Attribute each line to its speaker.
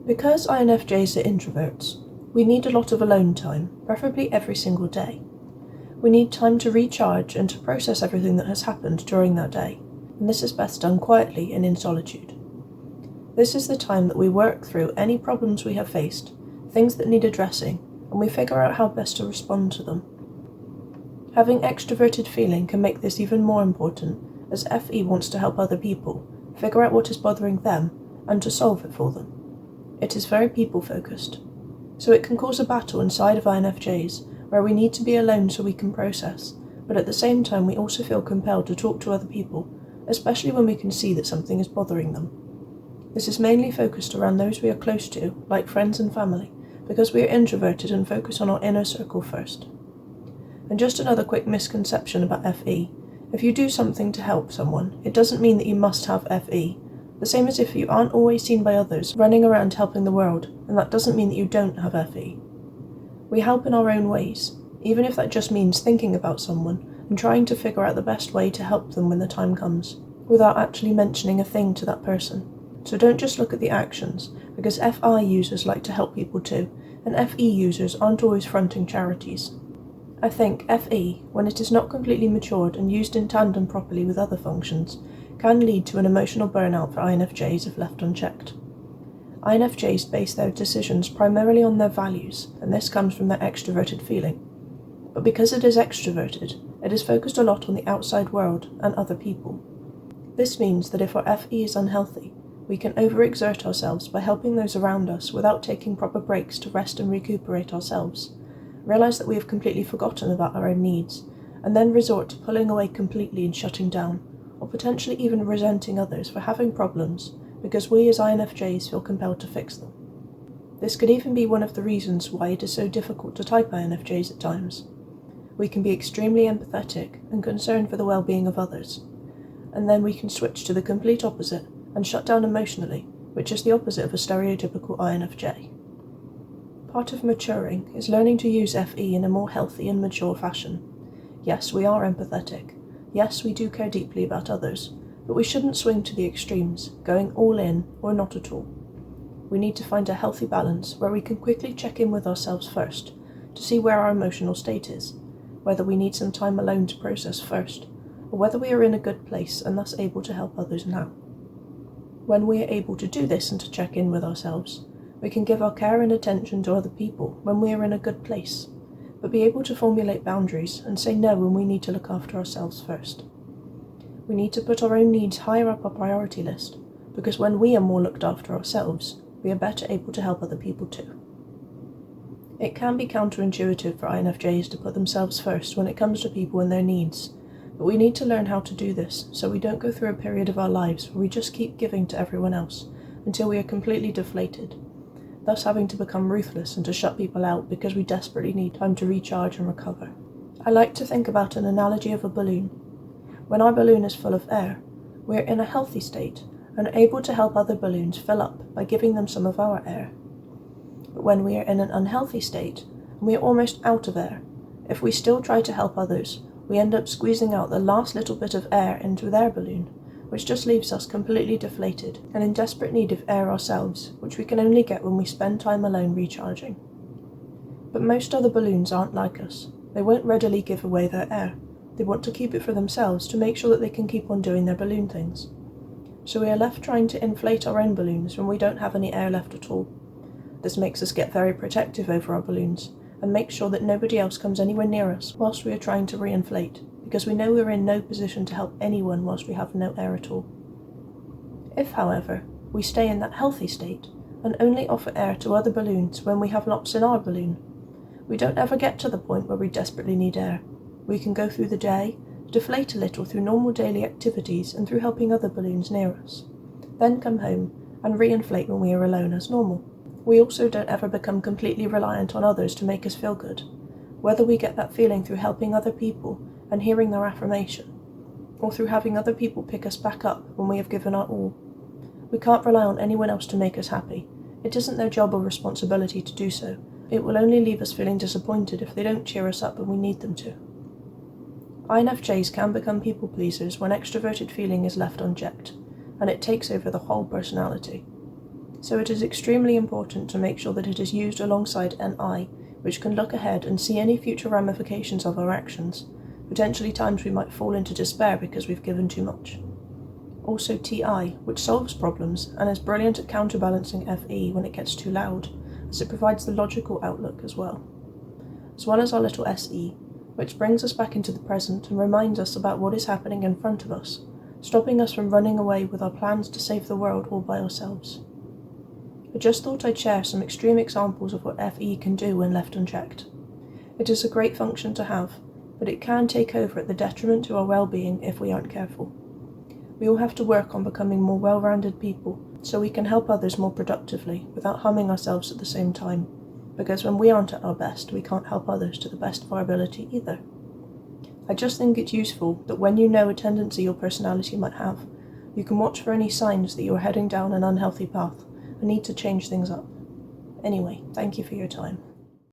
Speaker 1: Because INFJs are introverts, we need a lot of alone time, preferably every single day. We need time to recharge and to process everything that has happened during that day, and this is best done quietly and in solitude. This is the time that we work through any problems we have faced, things that need addressing, and we figure out how best to respond to them. Having extroverted feeling can make this even more important, as FE wants to help other people, figure out what is bothering them, and to solve it for them. It is very people-focused, so it can cause a battle inside of INFJs, where we need to be alone so we can process, but at the same time we also feel compelled to talk to other people, especially when we can see that something is bothering them. This is mainly focused around those we are close to, like friends and family, because we are introverted and focus on our inner circle first. And just another quick misconception about FE. If you do something to help someone, it doesn't mean that you must have FE. The same as if you aren't always seen by others running around helping the world, and that doesn't mean that you don't have FE. We help in our own ways, even if that just means thinking about someone and trying to figure out the best way to help them when the time comes, without actually mentioning a thing to that person. So don't just look at the actions, because FI users like to help people too, and FE users aren't always fronting charities. I think FE, when it is not completely matured and used in tandem properly with other functions, can lead to an emotional burnout for INFJs if left unchecked. INFJs base their decisions primarily on their values, and this comes from their extroverted feeling. But because it is extroverted, it is focused a lot on the outside world and other people. This means that if our FE is unhealthy, we can overexert ourselves by helping those around us without taking proper breaks to rest and recuperate ourselves, realize that we have completely forgotten about our own needs, and then resort to pulling away completely and shutting down, or potentially even resenting others for having problems because we as INFJs feel compelled to fix them. This could even be one of the reasons why it is so difficult to type INFJs at times. We can be extremely empathetic and concerned for the well-being of others, and then we can switch to the complete opposite and shut down emotionally, which is the opposite of a stereotypical INFJ. Part of maturing is learning to use FE in a more healthy and mature fashion. Yes, we are empathetic. Yes, we do care deeply about others, but we shouldn't swing to the extremes, going all in or not at all. We need to find a healthy balance where we can quickly check in with ourselves first to see where our emotional state is, whether we need some time alone to process first, or whether we are in a good place and thus able to help others now. When we are able to do this and to check in with ourselves, we can give our care and attention to other people when we are in a good place, but be able to formulate boundaries and say no when we need to look after ourselves first. We need to put our own needs higher up our priority list, because when we are more looked after ourselves, we are better able to help other people too. It can be counterintuitive for INFJs to put themselves first when it comes to people and their needs, but we need to learn how to do this so we don't go through a period of our lives where we just keep giving to everyone else until we are completely deflated, thus having to become ruthless and to shut people out because we desperately need time to recharge and recover. I like to think about an analogy of a balloon. When our balloon is full of air, we are in a healthy state and are able to help other balloons fill up by giving them some of our air. But when we are in an unhealthy state and we are almost out of air, if we still try to help others, we end up squeezing out the last little bit of air into their balloon, which just leaves us completely deflated and in desperate need of air ourselves, which we can only get when we spend time alone recharging. But most other balloons aren't like us. They won't readily give away their air. They want to keep it for themselves to make sure that they can keep on doing their balloon things. So we are left trying to inflate our own balloons when we don't have any air left at all. This makes us get very protective over our balloons and make sure that nobody else comes anywhere near us whilst we are trying to reinflate, because we know we are in no position to help anyone whilst we have no air at all. If, however, we stay in that healthy state and only offer air to other balloons when we have lots in our balloon, we don't ever get to the point where we desperately need air. We can go through the day, deflate a little through normal daily activities and through helping other balloons near us, then come home and reinflate when we are alone as normal. We also don't ever become completely reliant on others to make us feel good, whether we get that feeling through helping other people and hearing their affirmation, or through having other people pick us back up when we have given our all. We can't rely on anyone else to make us happy. It isn't their job or responsibility to do so. It will only leave us feeling disappointed if they don't cheer us up when we need them to. INFJs can become people pleasers when extroverted feeling is left unchecked, and it takes over the whole personality. So it is extremely important to make sure that it is used alongside an I, which can look ahead and see any future ramifications of our actions, potentially times we might fall into despair because we've given too much. Also TI, which solves problems and is brilliant at counterbalancing FE when it gets too loud, as it provides the logical outlook as well as our little SE, which brings us back into the present and reminds us about what is happening in front of us, stopping us from running away with our plans to save the world all by ourselves. I just thought I'd share some extreme examples of what FE can do when left unchecked. It is a great function to have, but it can take over at the detriment to our well-being if we aren't careful. We all have to work on becoming more well-rounded people so we can help others more productively without harming ourselves at the same time, because when we aren't at our best, we can't help others to the best of our ability either. I just think it's useful that when you know a tendency your personality might have, you can watch for any signs that you're heading down an unhealthy path and need to change things up. Anyway, thank you for your time.